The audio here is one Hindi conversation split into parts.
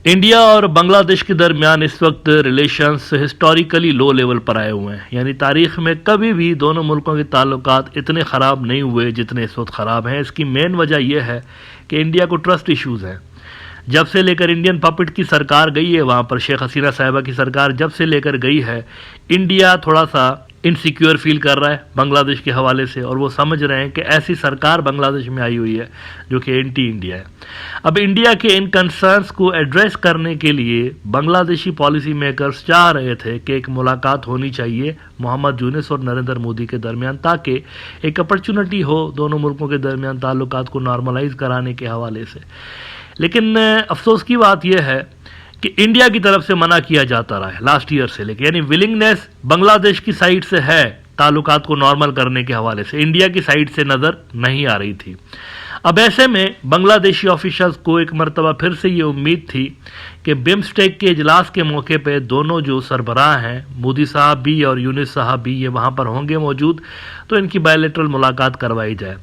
इंडिया और बांग्लादेश के दरमियान इस वक्त रिलेशंस हिस्टोरिकली लो लेवल पर आए हुए हैं। यानी तारीख में कभी भी दोनों मुल्कों के ताल्लुकात इतने ख़राब नहीं हुए जितने इस वक्त ख़राब हैं। इसकी मेन वजह यह है कि इंडिया को ट्रस्ट इश्यूज़ हैं। जब से लेकर इंडियन पपेट की सरकार गई है वहाँ पर, शेख हसीना साहिबा की सरकार जब से लेकर गई है, इंडिया थोड़ा सा इनसिक्योर फील कर रहा है बांग्लादेश के हवाले से, और वो समझ रहे हैं कि ऐसी सरकार बांग्लादेश में आई हुई है जो कि एंटी इंडिया है। अब इंडिया के इन कंसर्न्स को एड्रेस करने के लिए बांग्लादेशी पॉलिसी मेकर्स चाह रहे थे कि एक मुलाकात होनी चाहिए मोहम्मद यूनुस और नरेंद्र मोदी के दरमियान, ताकि एक अपॉर्चुनिटी हो दोनों मुल्कों के दरमियान ताल्लुकात को नॉर्मलाइज कराने के हवाले से। लेकिन अफसोस की बात यह है कि इंडिया की तरफ से मना किया जाता रहा है लास्ट ईयर से लेकर। यानी विलिंगनेस बांग्लादेश की साइड से है ताल्लुकात को नॉर्मल करने के हवाले से, इंडिया की साइड से नज़र नहीं आ रही थी। अब ऐसे में बांग्लादेशी ऑफिशियल्स को एक मरतबा फिर से ये उम्मीद थी कि बिम्स्टेक के इजलास के मौके पे दोनों जो सरबराह हैं, मोदी साहब भी और यूनुस साहब भी, ये वहाँ पर होंगे मौजूद, तो इनकी बायलैटरल मुलाकात करवाई जाए।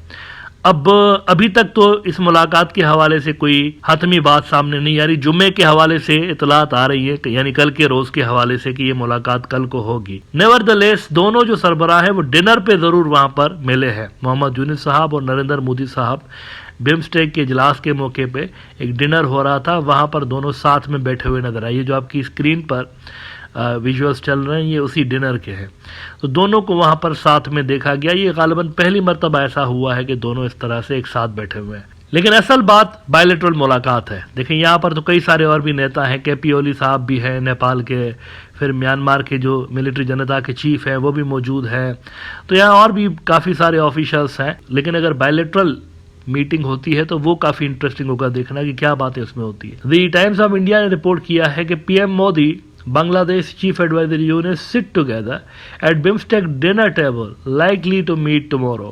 अब अभी तक तो इस मुलाकात के हवाले से कोई हतमी बात सामने नहीं आ रही। जुम्मे के हवाले से इतलात आ रही है, यानी कल के रोज के हवाले से, कि ये मुलाकात कल को होगी। नेवरदलेस दोनों जो सरबराह है वो डिनर पे जरूर वहां पर मिले हैं। मोहम्मद यूनुस साहब और नरेंद्र मोदी साहब बिम्स्टेक के इजलास के मौके पे एक डिनर हो रहा था, वहां पर दोनों साथ में बैठे हुए नजर आए। ये जो आपकी स्क्रीन पर विजुअल्स चल रहे हैं ये उसी डिनर के हैं। तो दोनों को वहाँ पर साथ में देखा गया। ये गालिबन पहली मर्तबा ऐसा हुआ है कि दोनों इस तरह से एक साथ बैठे हुए हैं। लेकिन असल बात बायलैटरल मुलाकात है। देखिए यहाँ पर तो कई सारे और भी नेता हैं, केपी ओली साहब भी हैं नेपाल के, फिर म्यांमार के जो मिलिट्री जनता के चीफ हैं वो भी मौजूद हैं, तो यहाँ और भी काफ़ी सारे ऑफिशल्स हैं। लेकिन अगर बायलैटरल मीटिंग होती है तो वो काफ़ी इंटरेस्टिंग होगा देखना कि क्या बातें उसमें होती है। द टाइम्स ऑफ इंडिया ने रिपोर्ट किया है कि PM Modi Bangladesh Chief Advisor Yunus sit together at BIMSTEC dinner table, likely to meet tomorrow.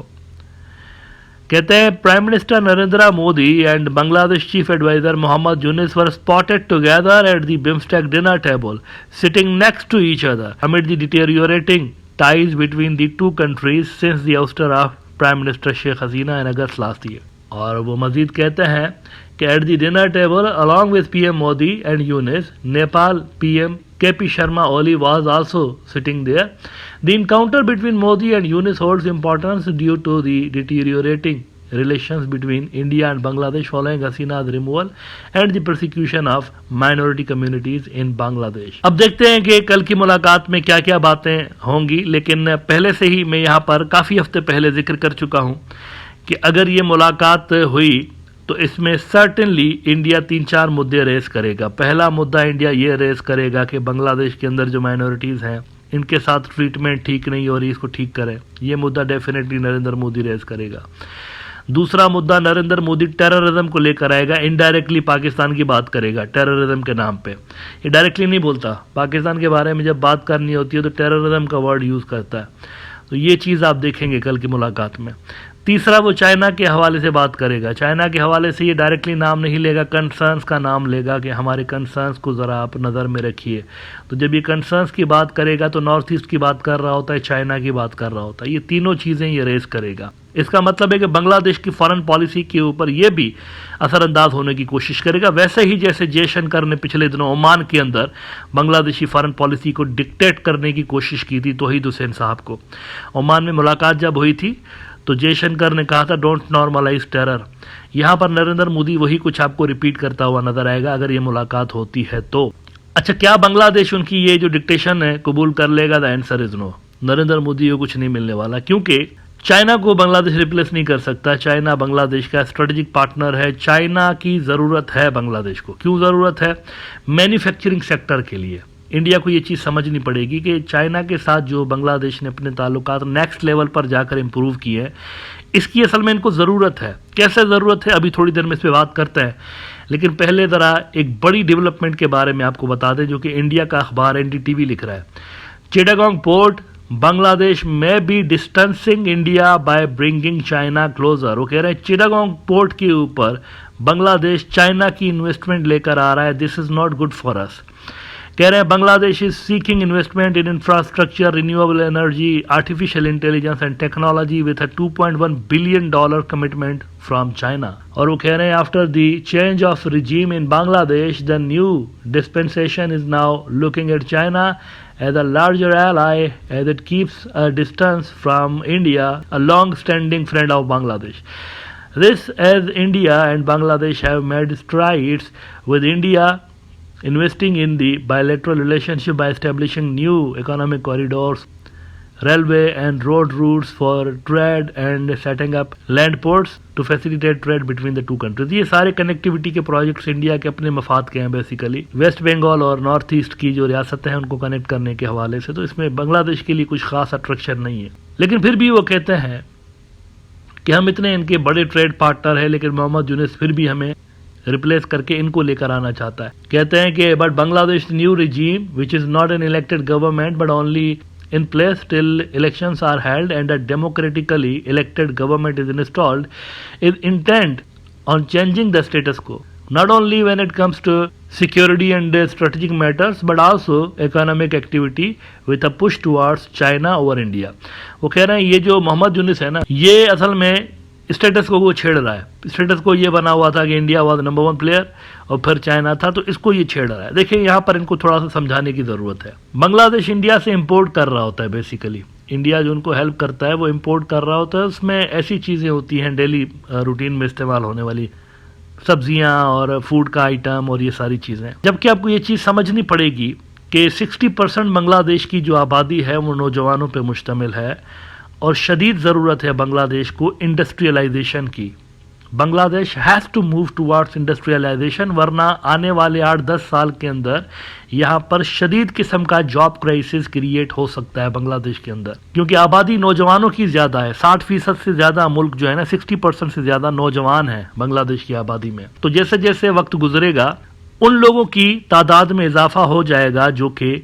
कहते हैं prime minister Narendra Modi and Bangladesh chief adviser Mohammad Yunus were spotted together at the BIMSTEC dinner table, sitting next to each other amid the deteriorating ties between the two countries since the ouster of Prime Minister Sheikh Hasina in August last year. और वो मजीद कहते हैं कि at the dinner table along with PM Modi and Yunus, Nepal PM KP Sharma Oli was also sitting there. The encounter between Modi and Yunus holds importance due to the deteriorating relations between India and Bangladesh following Hasina's removal and the persecution of minority communities in Bangladesh. अब देखते हैं कि कल की मुलाकात में क्या क्या बातें होंगी। लेकिन पहले से ही मैं यहाँ पर काफ़ी हफ्ते पहले जिक्र कर चुका हूँ कि अगर ये मुलाकात हुई तो इसमें सर्टेनली इंडिया 3-4 मुद्दे रेस करेगा। पहला मुद्दा इंडिया ये रेस करेगा कि बांग्लादेश के अंदर जो माइनॉरिटीज़ हैं इनके साथ ट्रीटमेंट ठीक नहीं हो रही, इसको ठीक करें। ये मुद्दा डेफिनेटली नरेंद्र मोदी रेस करेगा। दूसरा मुद्दा नरेंद्र मोदी टेररिज्म को लेकर आएगा, इनडायरेक्टली पाकिस्तान की बात करेगा टेररिज्म के नाम पे। ये डायरेक्टली नहीं बोलता, पाकिस्तान के बारे में जब बात करनी होती है तो टेररिज्म का वर्ड यूज़ करता है। तो ये चीज़ आप देखेंगे कल की मुलाकात में। तीसरा वो चाइना के हवाले से बात करेगा। चाइना के हवाले से ये डायरेक्टली नाम नहीं लेगा, कंसर्न्स का नाम लेगा कि हमारे कंसर्न्स को ज़रा आप नज़र में रखिए। तो जब ये कंसर्न्स की बात करेगा तो नॉर्थ ईस्ट की बात कर रहा होता है, चाइना की बात कर रहा होता है। ये तीनों चीज़ें ये रेस करेगा। इसका मतलब है कि बांग्लादेश की फॉरेन पॉलिसी के ऊपर ये भी असरअंदाज होने की कोशिश करेगा, वैसे ही जैसे जयशंकर ने पिछले दिनों ओमान के अंदर बांग्लादेशी फॉरेन पॉलिसी को डिक्टेट करने की कोशिश की थी तौहीद हुसैन साहब को। ओमान में मुलाकात जब हुई थी तो जयशंकर ने कहा था डोंट नॉर्मलाइज टेरर। यहाँ पर नरेंद्र मोदी वही कुछ आपको रिपीट करता हुआ नजर आएगा अगर ये मुलाकात होती है तो। अच्छा, क्या बांग्लादेश उनकी ये जो डिक्टेशन है कबूल कर लेगा? The answer is no. Narendra Modi को कुछ नहीं मिलने वाला, क्योंकि चाइना को बांग्लादेश रिप्लेस नहीं कर सकता। चाइना बांग्लादेश का स्ट्रेटेजिक पार्टनर है। चाइना की ज़रूरत है बांग्लादेश को। क्यों ज़रूरत है? मैन्युफैक्चरिंग सेक्टर के लिए। इंडिया को ये चीज़ समझनी पड़ेगी कि चाइना के साथ जो बांग्लादेश ने अपने ताल्लुकात नेक्स्ट लेवल पर जाकर इम्प्रूव किए हैं, इसकी असल में इनको ज़रूरत है। कैसे ज़रूरत है अभी थोड़ी देर में इस पर बात करते हैं। लेकिन पहले ज़रा एक बड़ी डेवलपमेंट के बारे में आपको बता दें जो कि इंडिया का अखबार एनडीटीवी लिख रहा है। चिटागोंग पोर्ट बांग्लादेश में be distancing India by bringing China closer. वो कह रहे हैं चिटागोंग पोर्ट के ऊपर बांग्लादेश चाइना की इन्वेस्टमेंट लेकर आ रहा है। This is not good for us. कह रहे हैं Bangladesh is seeking investment in infrastructure, renewable energy, artificial intelligence and technology with a $2.1 billion commitment from China. और वो कह रहे हैं after the change of regime in Bangladesh the new dispensation is now looking at China as a larger ally as it keeps a distance from India, a long-standing friend of Bangladesh. This as India and Bangladesh have made strides with India investing in the bilateral relationship by establishing new economic corridors, railway and road routes for trade and setting up land ports to facilitate trade between the two countries. ये सारे कनेक्टिविटी के प्रोजेक्ट्स इंडिया के अपने मफाद के हैं बेसिकली, वेस्ट बंगाल और नॉर्थ ईस्ट की जो रियासतें हैं उनको कनेक्ट करने के हवाले से, तो इसमें बांग्लादेश के लिए कुछ खास अट्रैक्शन नहीं है। लेकिन फिर भी वो कहते हैं कि हम इतने इनके बड़े ट्रेड पार्टनर हैं, लेकिन मोहम्मद यूनुस फिर भी हमें रिप्लेस करके इनको लेकर आना चाहता है। कहते हैं कि but Bangladesh new regime which is not an elected government but only in place till elections are held and a democratically elected government is installed, is intent on changing the status quo, not only when it comes to security and strategic matters but also economic activity with a push towards China over India. वो कह रहे हैं ये जो मोहम्मद यूनुस है ना, ये असल में स्टेटस को वो छेड़ रहा है। स्टेटस को ये बना हुआ था कि इंडिया वाज नंबर 1 प्लेयर और फिर चाइना था, तो इसको ये छेड़ रहा है। देखिए यहाँ पर इनको थोड़ा सा समझाने की ज़रूरत है। बांग्लादेश इंडिया से इंपोर्ट कर रहा होता है बेसिकली, इंडिया जो उनको हेल्प करता है वो इंपोर्ट कर रहा होता है। उसमें ऐसी चीज़ें होती हैं डेली रूटीन में इस्तेमाल होने वाली, सब्जियाँ और फूड का आइटम और ये सारी चीज़ें। जबकि आपको ये चीज़ समझनी पड़ेगी कि 60% बांग्लादेश की जो आबादी है वो नौजवानों पर मुश्तमिल है और शदीद ज़रूरत है बांग्लादेश को इंडस्ट्रियलाइजेशन की। Bangladesh has to move towards industrialisation, वरना आने वाले 8-10 साल के अंदर यहाँ पर शदीद किस्म का जॉब क्राइसिस क्रिएट हो सकता है बांग्लादेश के अंदर, क्योंकि आबादी नौजवानों की ज़्यादा है। 60% से ज़्यादा मुल्क जो है ना, 60% से ज़्यादा नौजवान है बांग्लादेश की आबादी में। तो जैसे जैसे वक्त गुजरेगा उन लोगों की तादाद में इजाफा हो जाएगा जो कि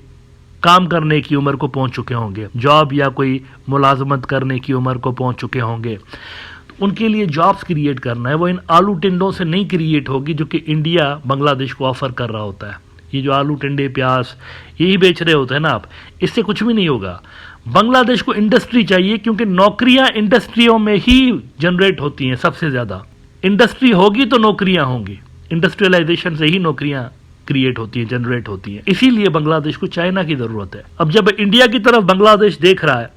काम करने की उम्र को पहुंच चुके होंगे, जॉब या कोई मुलाजमत करने की उम्र को पहुंच चुके होंगे। तो उनके लिए जॉब्स क्रिएट करना है, वो इन आलू टिंडों से नहीं क्रिएट होगी जो कि इंडिया बांग्लादेश को ऑफर कर रहा होता है। ये जो आलू टिंडे प्याज यही बेच रहे होते हैं ना आप, इससे कुछ भी नहीं होगा। बांग्लादेश को इंडस्ट्री चाहिए, क्योंकि नौकरियां इंडस्ट्रियों में ही जनरेट होती हैं सबसे ज़्यादा। इंडस्ट्री होगी तो नौकरियां होंगी, इंडस्ट्रियलाइजेशन से ही नौकरियां क्रिएट होती है, जनरेट होती है। इसीलिए बांग्लादेश को चाइना की ज़रूरत है। अब जब इंडिया की तरफ बांग्लादेश देख रहा है,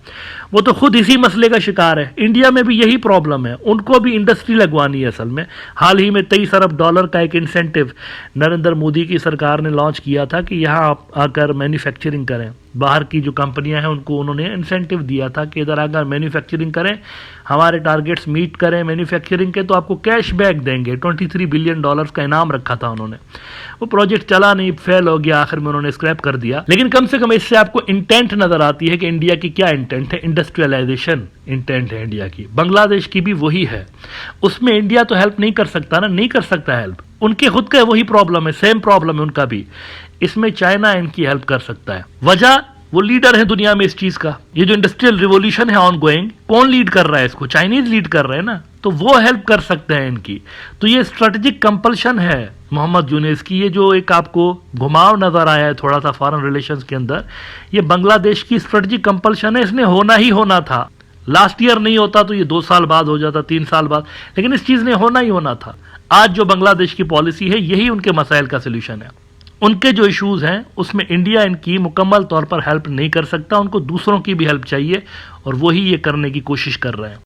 वो तो खुद इसी मसले का शिकार है। इंडिया में भी यही प्रॉब्लम है, उनको भी इंडस्ट्री लगवानी है असल में। हाल ही में $23 अरब का एक इंसेंटिव नरेंद्र मोदी की सरकार ने लॉन्च किया था कि यहाँ आप आकर मैन्युफैक्चरिंग करें। बाहर की जो कंपनियां हैं उनको उन्होंने इंसेंटिव दिया था कि इधर आकर मैन्युफैक्चरिंग करें, हमारे टारगेट्स मीट करें मैन्युफैक्चरिंग के, तो आपको कैश बैक देंगे। $23 बिलियन का इनाम रखा था उन्होंने। वो प्रोजेक्ट चला नहीं, फेल हो गया, आखिर में उन्होंने स्क्रैप कर दिया। लेकिन कम से कम इससे आपको इंटेंट नजर आती है कि इंडिया की क्या इंटेंट है, इंडस्ट्रियलाइजेशन इंटेंट है इंडिया की। बांग्लादेश की भी वही है। उसमें इंडिया तो हेल्प नहीं कर सकता ना, नहीं कर सकता हेल्प, उनके खुद का वही प्रॉब्लम है, सेम प्रॉब्लम है उनका भी। इसमें चाइना इनकी हेल्प कर सकता है। वजह, वो लीडर है दुनिया में इस चीज का। ये जो इंडस्ट्रियल रिवॉल्यूशन है ऑनगोइंग, कौन लीड कर रहा है इसको? चाइनीज लीड कर रहे हैं ना, तो वो हेल्प कर सकते हैं इनकी। तो ये स्ट्रेटेजिक कंपल्शन है मोहम्मद यूनुस की। ये जो एक आपको घुमाव नजर आया है थोड़ा सा फॉरेन रिलेशंस के अंदर, ये बांग्लादेश की स्ट्रेटेजिक कंपल्शन है। इसने होना ही होना था। लास्ट ईयर नहीं होता तो ये 2 साल बाद हो जाता, 3 साल बाद, लेकिन इस चीज ने होना ही होना था। आज जो बांग्लादेश की पॉलिसी है यही उनके मसाइल का सोल्यूशन है। उनके जो इश्यूज हैं उसमें इंडिया इनकी मुकम्मल तौर पर हेल्प नहीं कर सकता, उनको दूसरों की भी हेल्प चाहिए और वही ये करने की कोशिश कर रहे हैं।